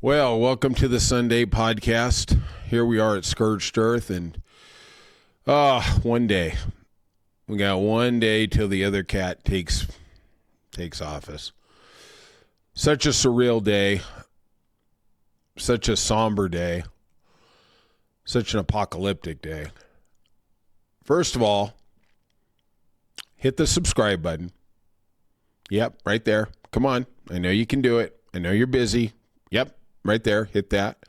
Well, welcome to the Sunday podcast. Here we are at Scourged Earth, and one day. We got one day till the other cat takes office. Such a surreal day. Such a somber day. Such an apocalyptic day. First of all, hit the subscribe button. Yep, right there. Come on. I know you can do it. I know you're busy. Yep, right there. Hit that.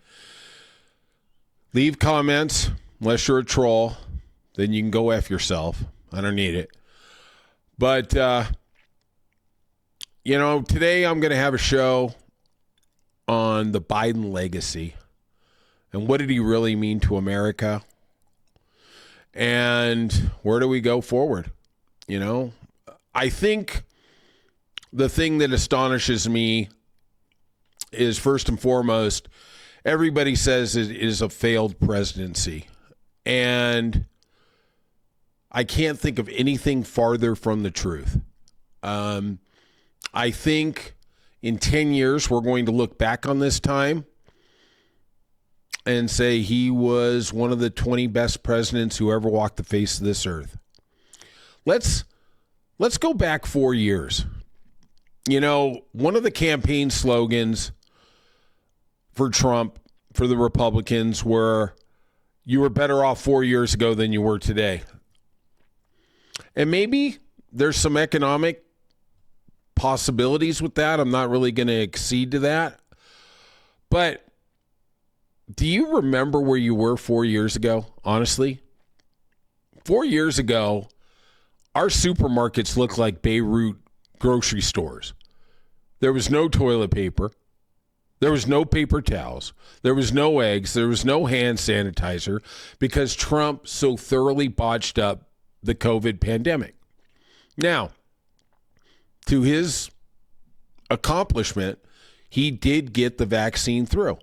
Leave comments. Unless you're a troll, then you can go F yourself. I don't need it. But, today I'm going to have a show on the Biden legacy. And what did he really mean to America? And where do we go forward? I think the thing that astonishes me is, first and foremost, everybody says it is a failed presidency. And I can't think of anything farther from the truth. I think in 10 years, we're going to look back on this time and say he was one of the 20 best presidents who ever walked the face of this earth. Let's go back 4 years. One of the campaign slogans for Trump, for the Republicans, were, you were better off 4 years ago than you were today. And maybe there's some economic possibilities with that. I'm not really going to accede to that. But do you remember where you were 4 years ago, honestly? 4 years ago, our supermarkets looked like Beirut grocery stores. There was no toilet paper. There was no paper towels. There was no eggs. There was no hand sanitizer because Trump so thoroughly botched up the COVID pandemic. Now, to his accomplishment, he did get the vaccine through.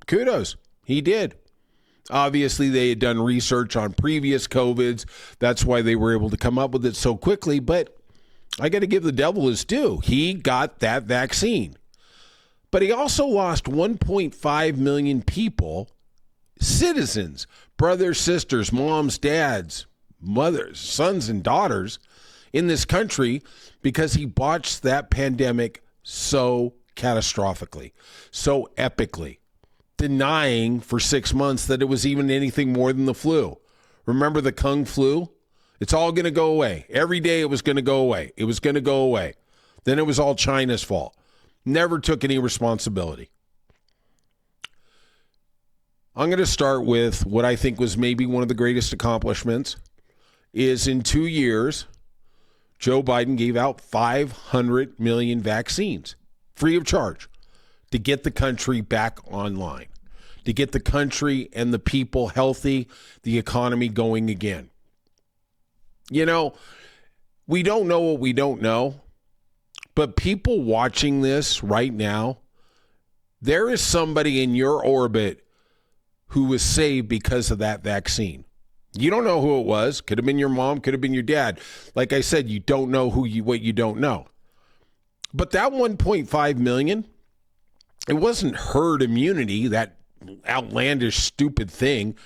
Kudos. He did. Obviously, they had done research on previous COVIDs. That's why they were able to come up with it so quickly. But I got to give the devil his due. He got that vaccine. But he also lost 1.5 million people, citizens, brothers, sisters, moms, dads, mothers, sons, and daughters in this country because he botched that pandemic so catastrophically, so epically, denying for 6 months that it was even anything more than the flu. Remember the Kung flu? It's all going to go away. Every day it was going to go away. It was going to go away. Then it was all China's fault. Never took any responsibility. I'm going to start with what I think was maybe one of the greatest accomplishments is in 2 years, Joe Biden gave out 500 million vaccines free of charge to get the country back online, to get the country and the people healthy, the economy going again. We don't know what we don't know. But people watching this right now, there is somebody in your orbit who was saved because of that vaccine. You don't know who it was. Could have been your mom, could have been your dad. Like I said, you don't know what you don't know. But that 1.5 million, it wasn't herd immunity, that outlandish, stupid thing.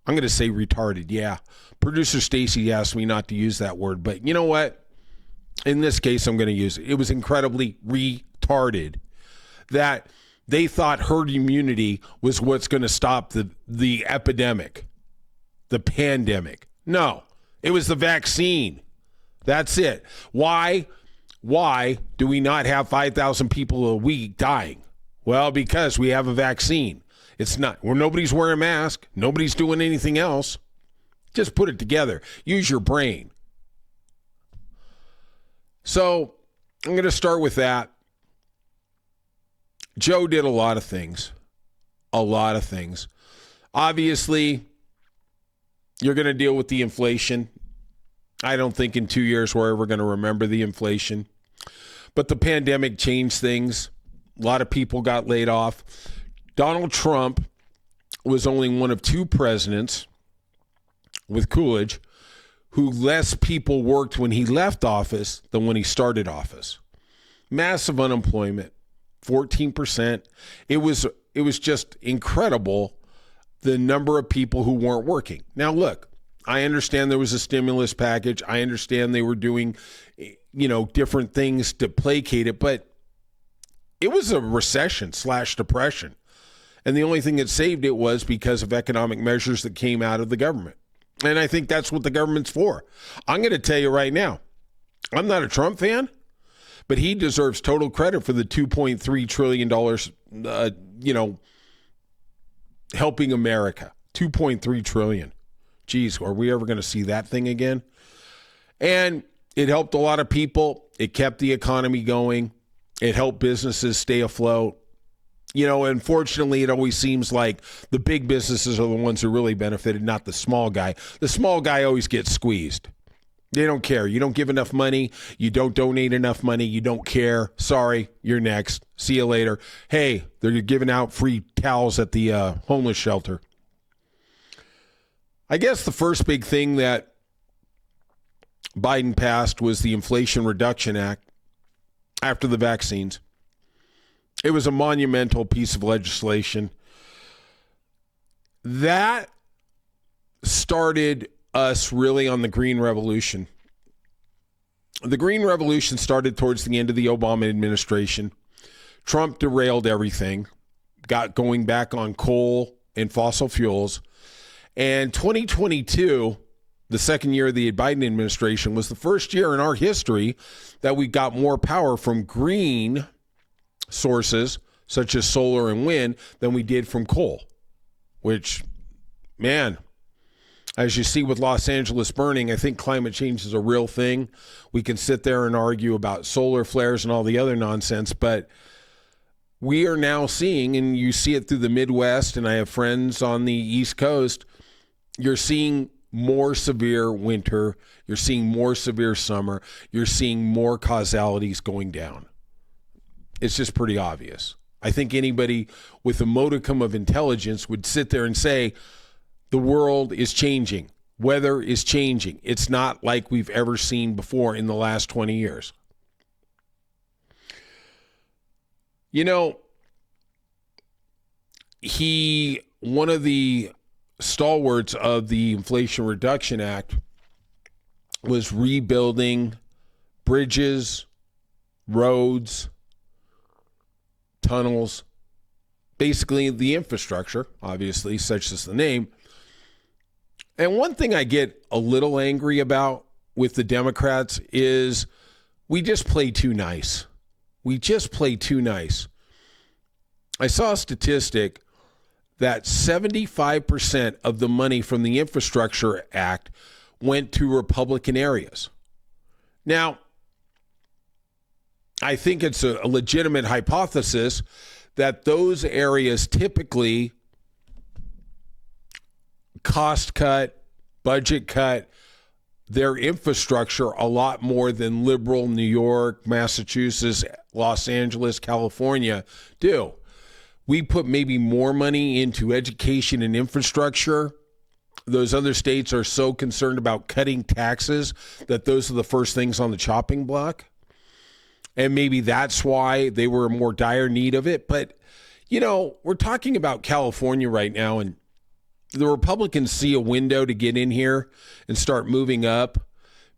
I'm going to say retarded, yeah. Producer Stacy asked me not to use that word, but you know what? In this case, I'm going to use it. It was incredibly retarded that they thought herd immunity was what's going to stop the epidemic, the pandemic. No, it was the vaccine. That's it. Why do we not have 5,000 people a week dying? Well, because we have a vaccine. It's not where nobody's wearing a mask. Nobody's doing anything else. Just put it together. Use your brain. So I'm going to start with that. Joe did a lot of things. Obviously, you're going to deal with the inflation. I don't think in 2 years we're ever going to remember the inflation. But the pandemic changed things. A lot of people got laid off. Donald Trump was only one of two presidents with Coolidge who less people worked when he left office than when he started office. Massive unemployment, 14%. It was just incredible, the number of people who weren't working. Now, look, I understand there was a stimulus package. I understand they were doing, different things to placate it, but it was a recession/depression. And the only thing that saved it was because of economic measures that came out of the government. And I think that's what the government's for. I'm going to tell you right now, I'm not a Trump fan, but he deserves total credit for the $2.3 trillion, helping America. $2.3 trillion. Geez, are we ever going to see that thing again? And it helped a lot of people. It kept the economy going. It helped businesses stay afloat. Unfortunately, it always seems like the big businesses are the ones who really benefited, not the small guy. The small guy always gets squeezed. They don't care. You don't give enough money. You don't donate enough money. You don't care. Sorry, you're next. See you later. Hey, they're giving out free towels at the homeless shelter. I guess the first big thing that Biden passed was the Inflation Reduction Act after the vaccines. It was a monumental piece of legislation. That started us really on the Green Revolution. The Green Revolution started towards the end of the Obama administration. Trump derailed everything, got going back on coal and fossil fuels. And 2022, the second year of the Biden administration, was the first year in our history that we got more power from green sources, such as solar and wind, than we did from coal. Which, man, as you see with Los Angeles burning, I think climate change is a real thing. We can sit there and argue about solar flares and all the other nonsense, but we are now seeing, and you see it through the Midwest, and I have friends on the East Coast, you're seeing more severe winter, you're seeing more severe summer, you're seeing more causalities going down. It's just pretty obvious. I think anybody with a modicum of intelligence would sit there and say, the world is changing. Weather is changing. It's not like we've ever seen before in the last 20 years. One of the stalwarts of the Inflation Reduction Act was rebuilding bridges, roads, tunnels, basically the infrastructure, obviously, such as the name. And one thing I get a little angry about with the Democrats is we just play too nice. We just play too nice. I saw a statistic that 75% of the money from the Infrastructure Act went to Republican areas. Now, I think it's a legitimate hypothesis that those areas typically cost cut, budget cut their infrastructure a lot more than liberal New York, Massachusetts, Los Angeles, California do. We put maybe more money into education and infrastructure. Those other states are so concerned about cutting taxes that those are the first things on the chopping block. And maybe that's why they were in more dire need of it. But, we're talking about California right now, and the Republicans see a window to get in here and start moving up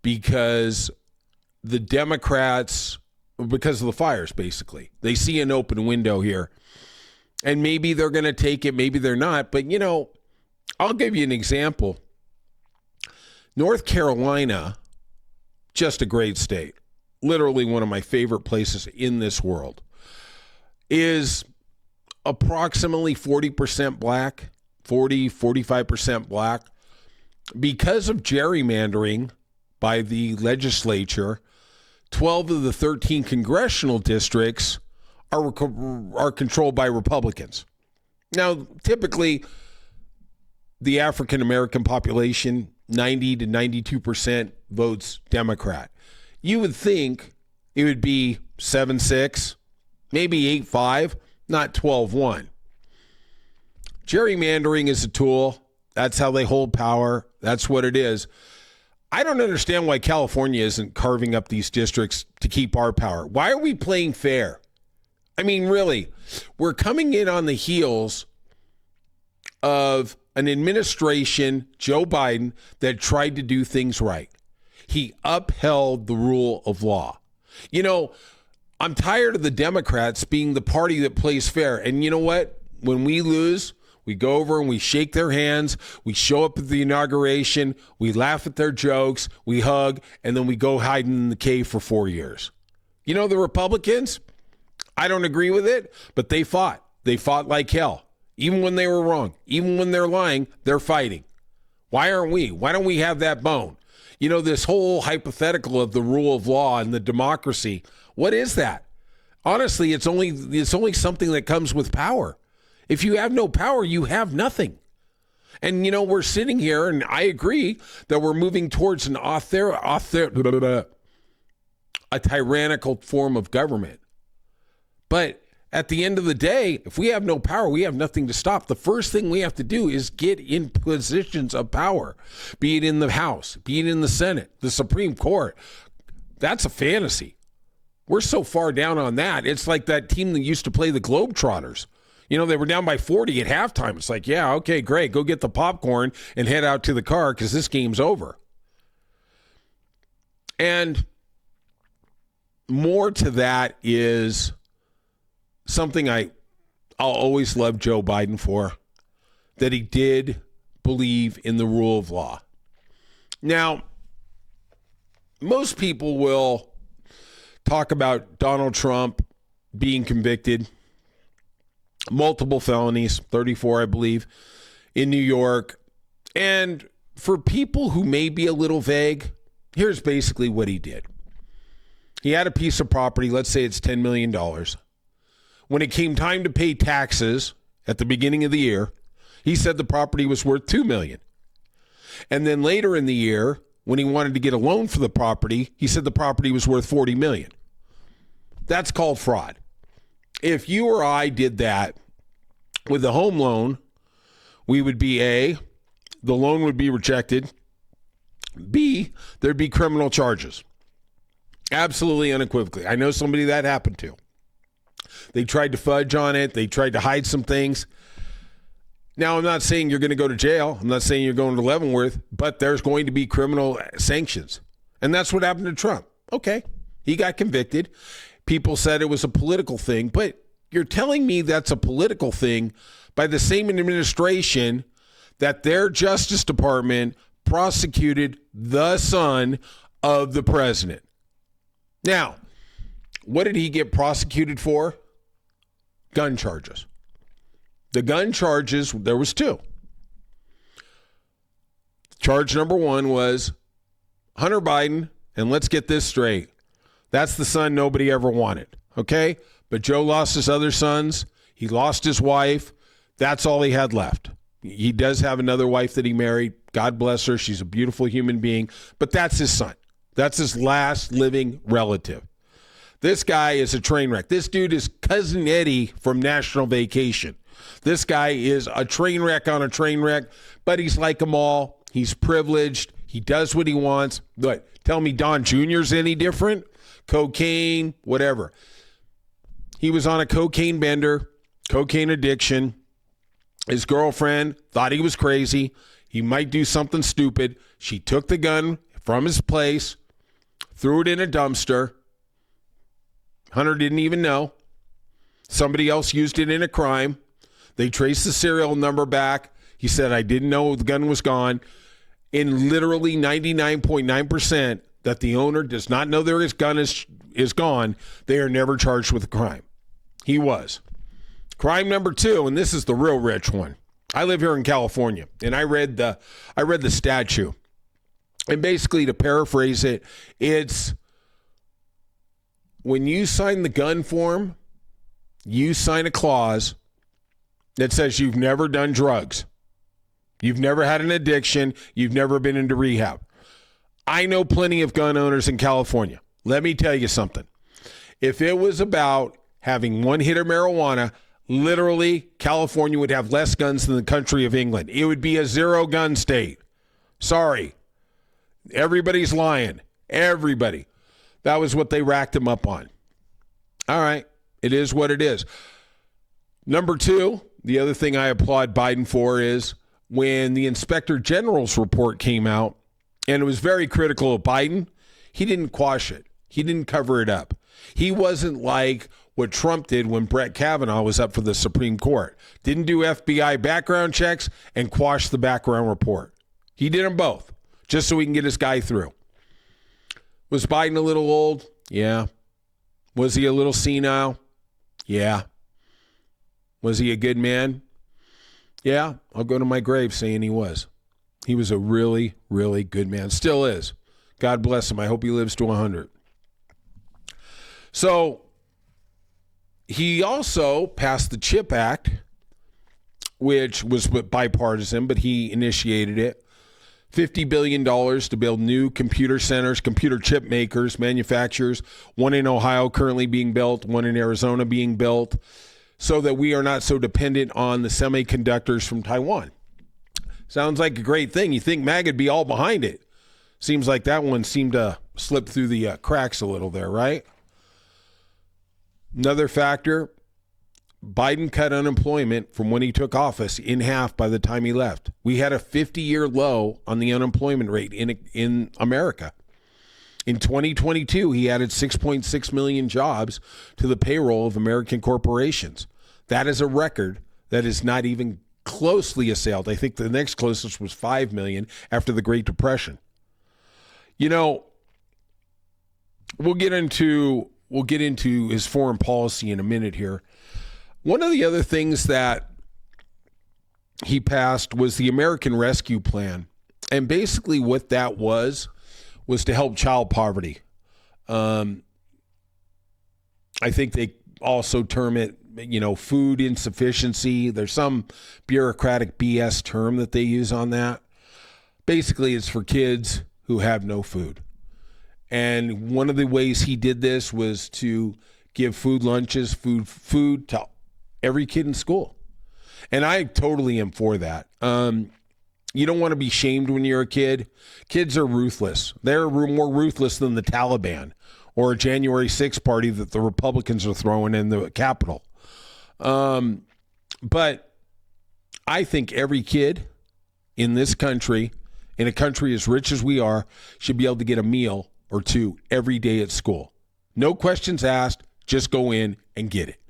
because the Democrats, because of the fires, basically, they see an open window here. And maybe they're going to take it, maybe they're not. But, I'll give you an example. North Carolina, just a great state, literally one of my favorite places in this world, is approximately 40% black, 45% black. Because of gerrymandering by the legislature, 12 of the 13 congressional districts are controlled by Republicans. Now, typically, the African-American population, 90 to 92% votes Democrat. You would think it would be 7-6, maybe 8-5, not 12-1. Gerrymandering is a tool. That's how they hold power. That's what it is. I don't understand why California isn't carving up these districts to keep our power. Why are we playing fair? I mean, really, we're coming in on the heels of an administration, Joe Biden, that tried to do things right. He upheld the rule of law. You know, I'm tired of the Democrats being the party that plays fair. And you know what? When we lose, we go over and we shake their hands. We show up at the inauguration. We laugh at their jokes. We hug. And then we go hiding in the cave for 4 years. You know, the Republicans, I don't agree with it, but they fought. They fought like hell. Even when they were wrong, even when they're lying, they're fighting. Why aren't we? Why don't we have that bone? You know, this whole hypothetical of the rule of law and the democracy, what is that? Honestly, it's only something that comes with power. If you have no power, you have nothing. And, you know, we're sitting here, and I agree that we're moving towards a tyrannical form of government. But at the end of the day, if we have no power, we have nothing to stop. The first thing we have to do is get in positions of power, be it in the House, be it in the Senate, the Supreme Court. That's a fantasy. We're so far down on that. It's like that team that used to play the Globetrotters. You know, they were down by 40 at halftime. It's like, yeah, okay, great. Go get the popcorn and head out to the car because this game's over. And more to that is something I'll always love Joe Biden for, that he did believe in the rule of law. Now, most people will talk about Donald Trump being convicted, multiple felonies, 34, I believe, in New York. And for people who may be a little vague, here's basically what he did. He had a piece of property, let's say it's $10 million. When it came time to pay taxes at the beginning of the year, he said the property was worth $2 million. And then later in the year, when he wanted to get a loan for the property, he said the property was worth $40 million. That's called fraud. If you or I did that with a home loan, we would be A, the loan would be rejected. B, there'd be criminal charges. Absolutely unequivocally. I know somebody that happened to. They tried to fudge on it. They tried to hide some things. Now, I'm not saying you're going to go to jail. I'm not saying you're going to Leavenworth, but there's going to be criminal sanctions. And that's what happened to Trump. Okay, he got convicted. People said it was a political thing, but you're telling me that's a political thing by the same administration that their Justice Department prosecuted the son of the president. Now, what did he get prosecuted for? Gun charges. The gun charges, there was two. Charge number one was Hunter Biden, and let's get this straight. That's the son nobody ever wanted, okay? But Joe lost his other sons. He lost his wife. That's all he had left. He does have another wife that he married. God bless her. She's a beautiful human being. But that's his son. That's his last living relative. This guy is a train wreck. This dude is Cousin Eddie from National Vacation. This guy is a train wreck on a train wreck, but he's like them all. He's privileged. He does what he wants. But tell me Don Jr.'s any different? Cocaine, whatever. He was on a cocaine bender, cocaine addiction. His girlfriend thought he was crazy. He might do something stupid. She took the gun from his place, threw it in a dumpster. Hunter didn't even know. Somebody else used it in a crime. They traced the serial number back. He said, I didn't know the gun was gone. In literally 99.9% that the owner does not know their gun is gone, they are never charged with a crime. He was. Crime number two, and this is the real rich one. I live here in California, and I read the statute. And basically, to paraphrase it, it's when you sign the gun form, you sign a clause that says you've never done drugs. You've never had an addiction. You've never been into rehab. I know plenty of gun owners in California. Let me tell you something. If it was about having one hit of marijuana, literally, California would have less guns than the country of England. It would be a zero-gun state. Sorry. Everybody's lying. Everybody. That was what they racked him up on. All right. It is what it is. Number two, the other thing I applaud Biden for is when the Inspector General's report came out, and it was very critical of Biden, he didn't quash it. He didn't cover it up. He wasn't like what Trump did when Brett Kavanaugh was up for the Supreme Court. Didn't do FBI background checks and quash the background report. He did them both, just so he can get his guy through. Was Biden a little old? Yeah. Was he a little senile? Yeah. Was he a good man? Yeah, I'll go to my grave saying he was. He was a really, really good man. Still is. God bless him. I hope he lives to 100. So he also passed the CHIP Act, which was bipartisan, but he initiated it. $50 billion to build new computer centers, computer chip makers, manufacturers. One in Ohio currently being built, one in Arizona being built, so that we are not so dependent on the semiconductors from Taiwan. Sounds like a great thing. You think MAG would be all behind it. Seems like that one seemed to slip through the cracks a little there, right? Another factor, Biden cut unemployment from when he took office in half by the time he left. We had a 50-year low on the unemployment rate in America. In 2022, he added 6.6 million jobs to the payroll of American corporations. That is a record that is not even closely assailed. I think the next closest was 5 million after the Great Depression. You know, we'll get into his foreign policy in a minute here. One of the other things that he passed was the American Rescue Plan. And basically what that was to help child poverty. I think they also term it, food insufficiency. There's some bureaucratic BS term that they use on that. Basically, it's for kids who have no food. And one of the ways he did this was to give food lunches, food to every kid in school. And I totally am for that. You don't want to be shamed when you're a kid. Kids are ruthless. They're more ruthless than the Taliban or a January 6th party that the Republicans are throwing in the Capitol. But I think every kid in this country, in a country as rich as we are, should be able to get a meal or two every day at school. No questions asked, just go in and get it.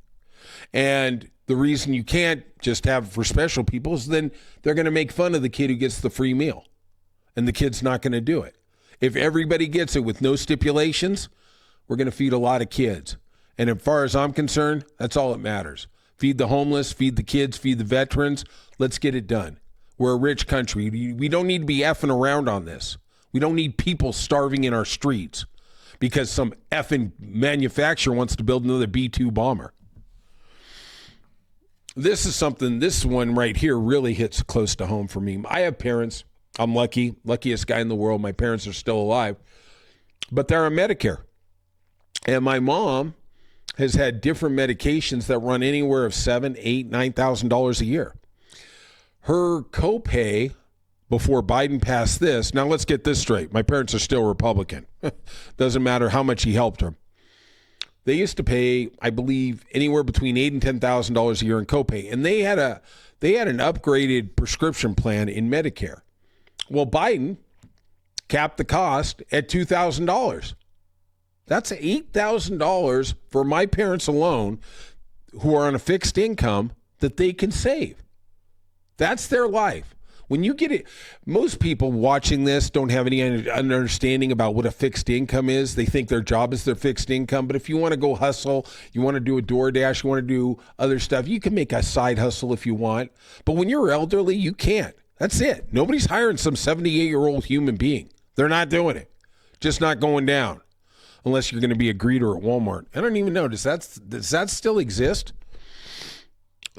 And the reason you can't just have it for special people is then they're going to make fun of the kid who gets the free meal. And the kid's not going to do it. If everybody gets it with no stipulations, we're going to feed a lot of kids. And as far as I'm concerned, that's all that matters. Feed the homeless, feed the kids, feed the veterans. Let's get it done. We're a rich country. We don't need to be effing around on this. We don't need people starving in our streets because some effing manufacturer wants to build another B-2 bomber. This one right here really hits close to home for me. I have parents. I'm lucky, luckiest guy in the world. My parents are still alive, but they're on Medicare. And my mom has had different medications that run anywhere of $7,000, $8,000, $9,000 a year. Her copay before Biden passed this, now let's get this straight. My parents are still Republican. Doesn't matter how much he helped her. They used to pay, I believe, anywhere between $8,000 and $10,000 a year in copay. And they had an upgraded prescription plan in Medicare. Well, Biden capped the cost at $2,000. That's $8,000 for my parents alone who are on a fixed income that they can save. That's their life. When you get it, most people watching this don't have any understanding about what a fixed income is. They think their job is their fixed income. But if you want to go hustle, you want to do a DoorDash, you want to do other stuff, you can make a side hustle if you want. But when you're elderly, you can't. That's it. Nobody's hiring some 78-year-old human being. They're not doing it. Just not going down. Unless you're going to be a greeter at Walmart. I don't even know. Does that still exist?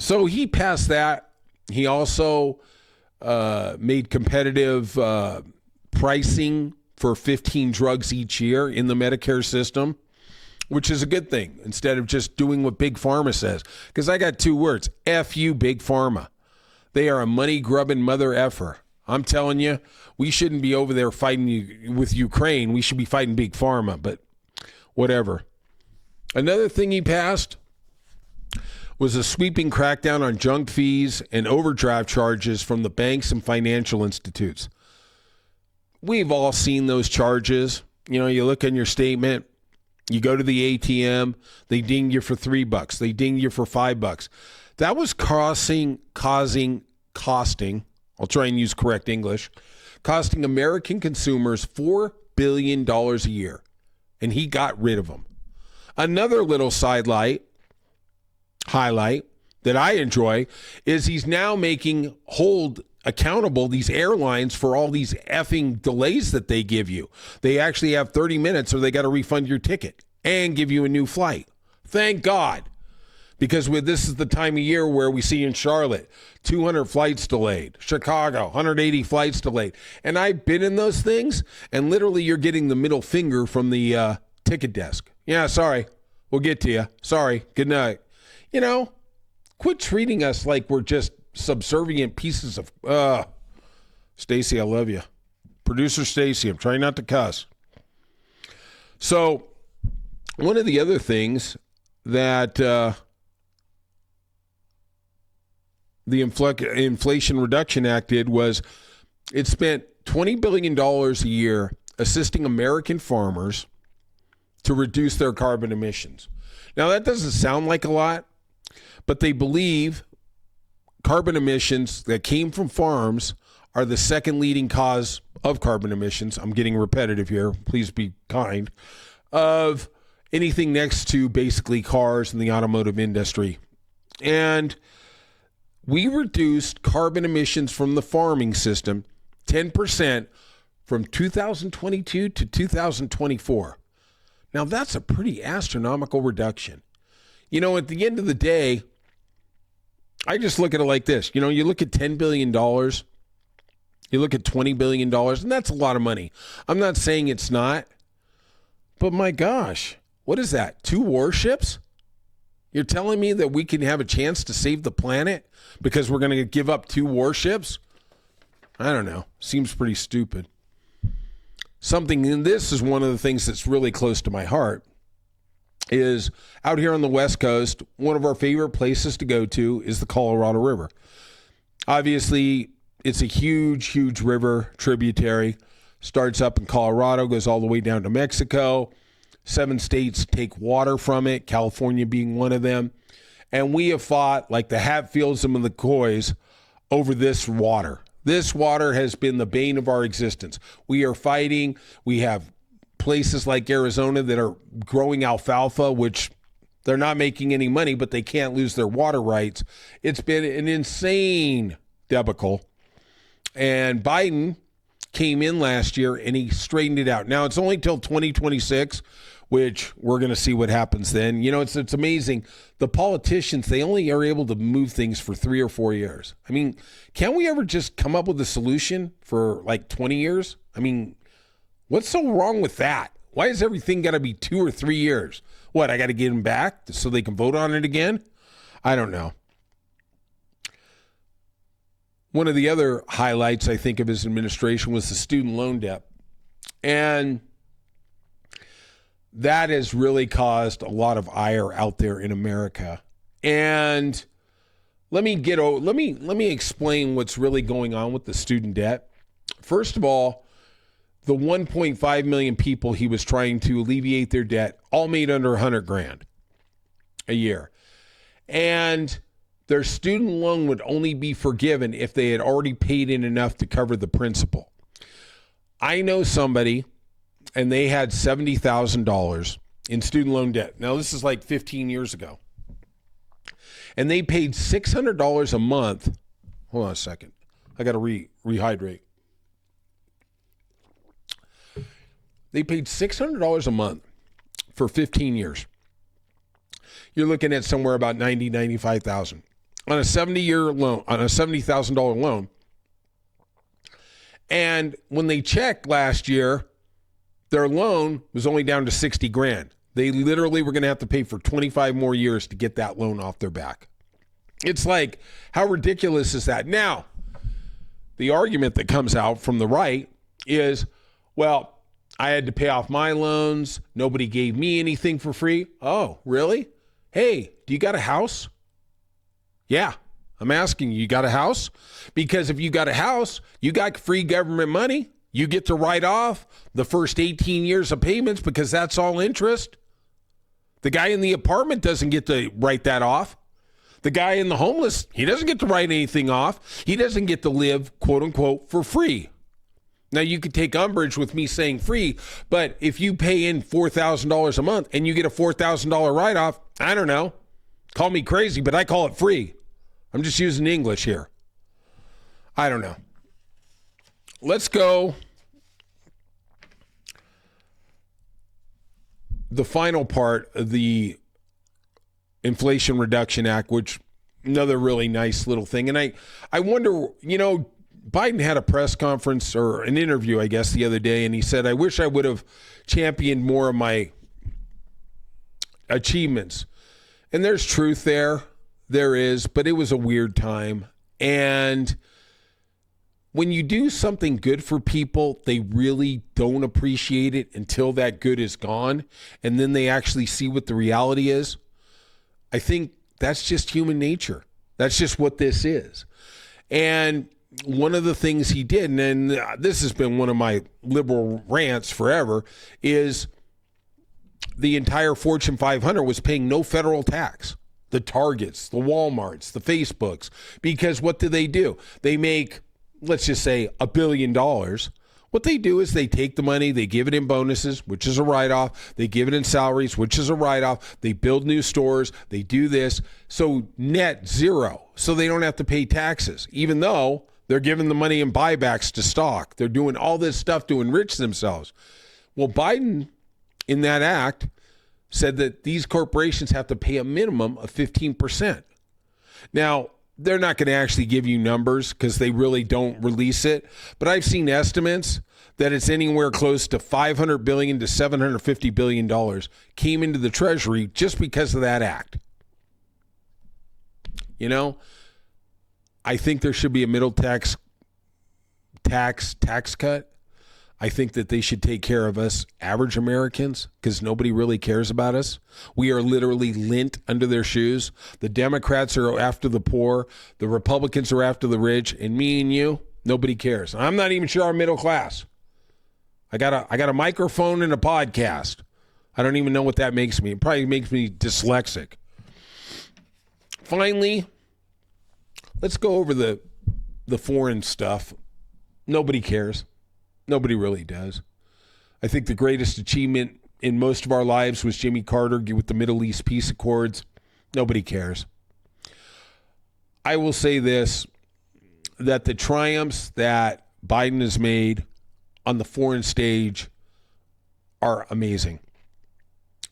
So he passed that. He also made competitive pricing for 15 drugs each year in the Medicare system, which is a good thing, instead of just doing what Big Pharma says. Because I got two words, F you, Big Pharma. They are a money-grubbing mother effer. I'm telling you, we shouldn't be over there fighting with Ukraine. We should be fighting Big Pharma, but whatever. Another thing he passed was a sweeping crackdown on junk fees and overdraft charges from the banks and financial institutes. We've all seen those charges. You know, you look in your statement, you go to the ATM, they ding you for $3, they ding you for $5. That was costing, I'll try and use correct English, costing American consumers $4 billion a year. And he got rid of them. Another little highlight that I enjoy is he's now hold accountable these airlines for all these effing delays that they give you. They actually have 30 minutes or they got to refund your ticket and give you a new flight. Thank God. Because this is the time of year where we see in Charlotte, 200 flights delayed, Chicago, 180 flights delayed. And I've been in those things, and literally you're getting the middle finger from the ticket desk. Yeah, sorry. We'll get to you. Sorry. Good night. You know, quit treating us like we're just subservient pieces of... Stacy, I love you. Producer Stacy, I'm trying not to cuss. So, one of the other things that... the Inflation Reduction Act did was it spent $20 billion a year assisting American farmers to reduce their carbon emissions. Now, that doesn't sound like a lot, but they believe carbon emissions that came from farms are the second leading cause of carbon emissions. I'm getting repetitive here. Please be kind. Of anything next to basically cars and the automotive industry. And we reduced carbon emissions from the farming system 10% from 2022 to 2024. Now, that's a pretty astronomical reduction. You know, at the end of the day, I just look at it like this. You know, you look at $10 billion, you look at $20 billion, and that's a lot of money. I'm not saying it's not, but my gosh, what is that? 2 warships? You're telling me that we can have a chance to save the planet because we're going to give up 2 warships? I don't know. Seems pretty stupid. Something in this is one of the things that's really close to my heart is out here on the West Coast, one of our favorite places to go to is the Colorado River. Obviously, it's a huge, huge river tributary. Starts up in Colorado, goes all the way down to Mexico. 7 states take water from it, California being one of them. And we have fought like the Hatfields and the McCoys over this water. This water has been the bane of our existence. We are fighting. We have places like Arizona that are growing alfalfa, which they're not making any money, but they can't lose their water rights. It's been an insane debacle. And Biden came in last year and he straightened it out. Now, it's only till 2026, which we're going to see what happens then. You know, it's amazing. The politicians, they only are able to move things for 3 or 4 years. I mean, can't we ever just come up with a solution for like 20 years? I mean, what's so wrong with that? Why is everything got to be 2 or 3 years? What, I got to get them back so they can vote on it again? I don't know. One of the other highlights, I think, of his administration was the student loan debt. And that has really caused a lot of ire out there in America. And let me explain what's really going on with the student debt. First of all, the 1.5 million people he was trying to alleviate their debt all made under $100,000 a year. And their student loan would only be forgiven if they had already paid in enough to cover the principal. I know somebody, and they had $70,000 in student loan debt. Now, this is like 15 years ago. And they paid $600 a month. Hold on a second. I got to rehydrate. They paid $600 a month for 15 years. You're looking at somewhere about $95,000 on a 70-year loan, on a $70,000 loan. And when they checked last year, their loan was only down to $60,000. They literally were going to have to pay for 25 more years to get that loan off their back. It's like, how ridiculous is that? Now, the argument that comes out from the right is, well, I had to pay off my loans. Nobody gave me anything for free. Oh, really? Hey, do you got a house? Yeah, I'm asking you got a house? Because if you got a house, you got free government money. You get to write off the first 18 years of payments because that's all interest. The guy in the apartment doesn't get to write that off. The guy in the homeless, he doesn't get to write anything off. He doesn't get to live, quote unquote, for free. Now, you could take umbrage with me saying free, but if you pay in $4,000 a month and you get a $4,000 write-off, I don't know. Call me crazy, but I call it free. I'm just using English here. I don't know. Let's go. The final part of the Inflation Reduction Act, which another really nice little thing. And I wonder, Biden had a press conference or an interview, I guess, the other day, and he said, I wish I would have championed more of my achievements. And there's truth there. There is, but it was a weird time. And when you do something good for people, they really don't appreciate it until that good is gone. And then they actually see what the reality is. I think that's just human nature. That's just what this is. And one of the things he did, and this has been one of my liberal rants forever, is the entire Fortune 500 was paying no federal tax. The Targets, the Walmarts, the Facebooks, because what do? They make, let's just say, $1 billion. What they do is they take the money, they give it in bonuses, which is a write-off. They give it in salaries, which is a write-off. They build new stores. They do this. So net zero. So they don't have to pay taxes, even though they're giving the money in buybacks to stock. They're doing all this stuff to enrich themselves. Well, Biden, in that act, said that these corporations have to pay a minimum of 15%. Now, they're not going to actually give you numbers because they really don't release it. But I've seen estimates that it's anywhere close to $500 billion to $750 billion came into the Treasury just because of that act. I think there should be a middle tax cut. I think that they should take care of us average Americans because nobody really cares about us. We are literally lint under their shoes. The Democrats are after the poor. The Republicans are after the rich. And me and you, nobody cares. I'm not even sure I'm middle class. I got a microphone and a podcast. I don't even know what that makes me. It probably makes me dyslexic. Finally, let's go over the foreign stuff. Nobody cares. Nobody really does. I think the greatest achievement in most of our lives was Jimmy Carter with the Middle East peace accords. Nobody cares. I will say this, that the triumphs that Biden has made on the foreign stage are amazing.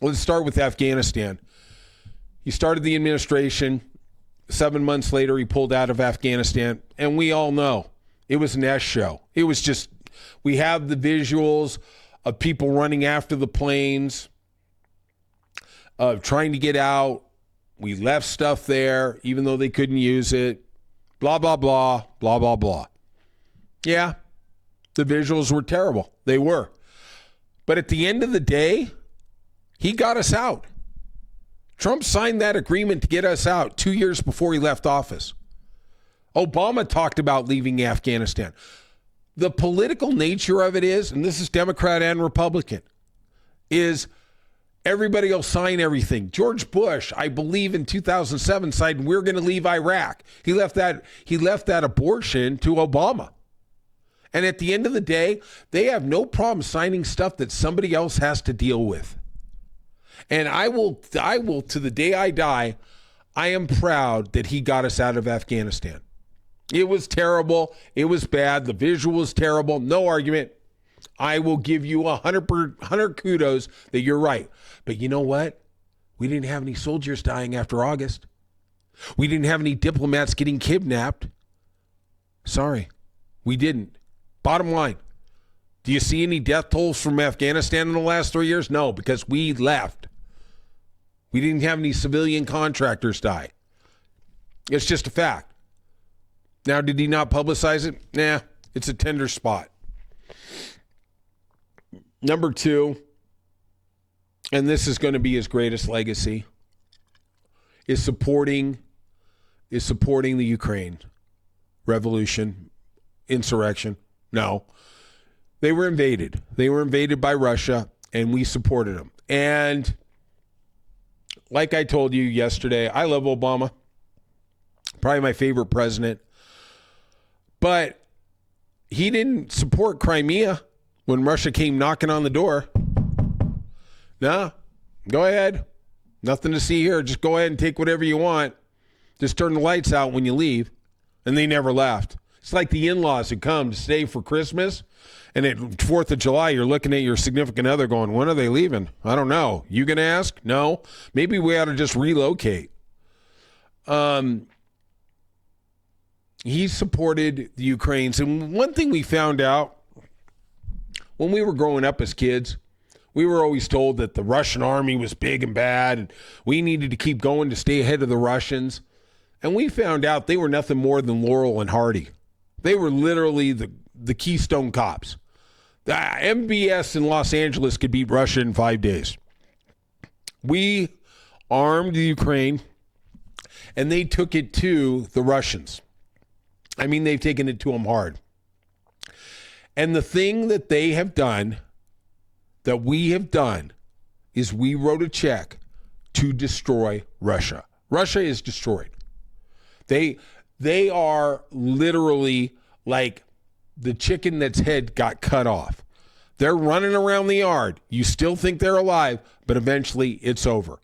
Let's start with Afghanistan. He started the administration. 7 months later, he pulled out of Afghanistan. And we all know it was an S show. It was just, we have the visuals of people running after the planes, of trying to get out. We left stuff there, even though they couldn't use it. Blah, blah, blah, blah, blah, blah. Yeah, the visuals were terrible. They were. But at the end of the day, he got us out. Trump signed that agreement to get us out 2 years before he left office. Obama talked about leaving Afghanistan. The political nature of it is, and this is Democrat and Republican, is everybody will sign everything. George Bush, I believe in 2007, said we're going to leave Iraq. He left that abortion to Obama. And at the end of the day, they have no problem signing stuff that somebody else has to deal with. And I will to the day I die, I am proud that he got us out of Afghanistan. It was terrible. It was bad. The visual was terrible. No argument. I will give you 100 kudos that you're right. But you know what? We didn't have any soldiers dying after August. We didn't have any diplomats getting kidnapped. Sorry, we didn't. Bottom line, do you see any death tolls from Afghanistan in the last 3 years? No, because we left. We didn't have any civilian contractors die. It's just a fact. Now, did he not publicize it? Nah, it's a tender spot. Number two, and this is going to be his greatest legacy, is supporting is supporting the Ukraine revolution, insurrection. No. They were invaded. They were invaded by Russia, and we supported them. And like I told you yesterday, I love Obama. Probably my favorite president. But he didn't support Crimea when Russia came knocking on the door. No, go ahead. Nothing to see here. Just go ahead and take whatever you want. Just turn the lights out when you leave. And they never left. It's like the in-laws who come to stay for Christmas. And at 4th of July, you're looking at your significant other going, when are they leaving? I don't know. You going to ask? No. Maybe we ought to just relocate. He supported the Ukrainians. And one thing we found out when we were growing up as kids, we were always told that the Russian army was big and bad, and we needed to keep going to stay ahead of the Russians. And we found out they were nothing more than Laurel and Hardy. They were literally the Keystone Cops. The MBS in Los Angeles could beat Russia in 5 days. We armed the Ukraine, and they took it to the Russians. I mean, they've taken it to them hard. And the thing that they have done, that we have done, is we wrote a check to destroy Russia. Russia is destroyed. They are literally like the chicken that's head got cut off. They're running around the yard. You still think they're alive, but eventually it's over.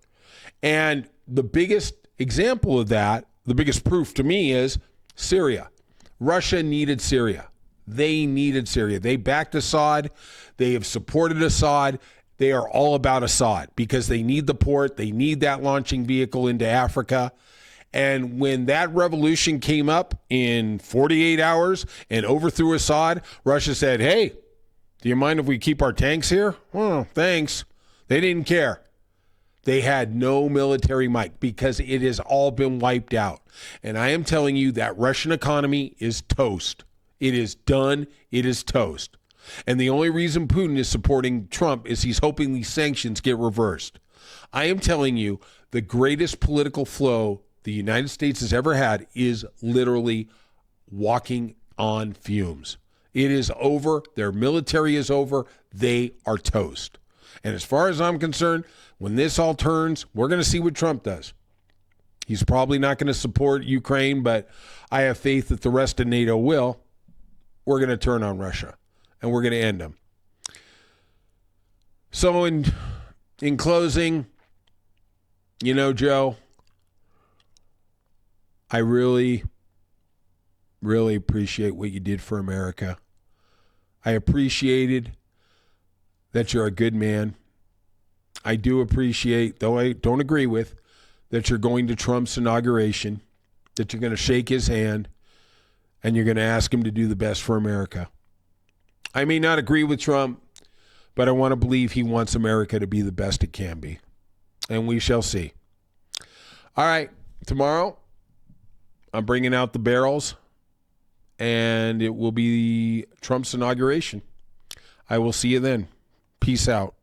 And the biggest example of that, the biggest proof to me is Syria. Russia needed Syria. They needed Syria. They backed Assad. They have supported Assad. They are all about Assad because they need the port. They need that launching vehicle into Africa. And when that revolution came up in 48 hours and overthrew Assad, Russia said, hey, do you mind if we keep our tanks here? Well, thanks. They didn't care. They had no military might because it has all been wiped out. And I am telling you that Russian economy is toast. It is done. It is toast. And the only reason Putin is supporting Trump is he's hoping these sanctions get reversed. I am telling you the greatest political flow the United States has ever had is literally walking on fumes. It is over. Their military is over. They are toast. And as far as I'm concerned, when this all turns, we're going to see what Trump does. He's probably not going to support Ukraine, but I have faith that the rest of NATO will. We're going to turn on Russia, and we're going to end them. So in closing, you know, Joe, I really, really appreciate what you did for America. I appreciated that you're a good man. I do appreciate, though I don't agree with, that you're going to Trump's inauguration, that you're going to shake his hand, and you're going to ask him to do the best for America. I may not agree with Trump, but I want to believe he wants America to be the best it can be. And we shall see. All right, tomorrow, I'm bringing out the barrels, and it will be Trump's inauguration. I will see you then. Peace out.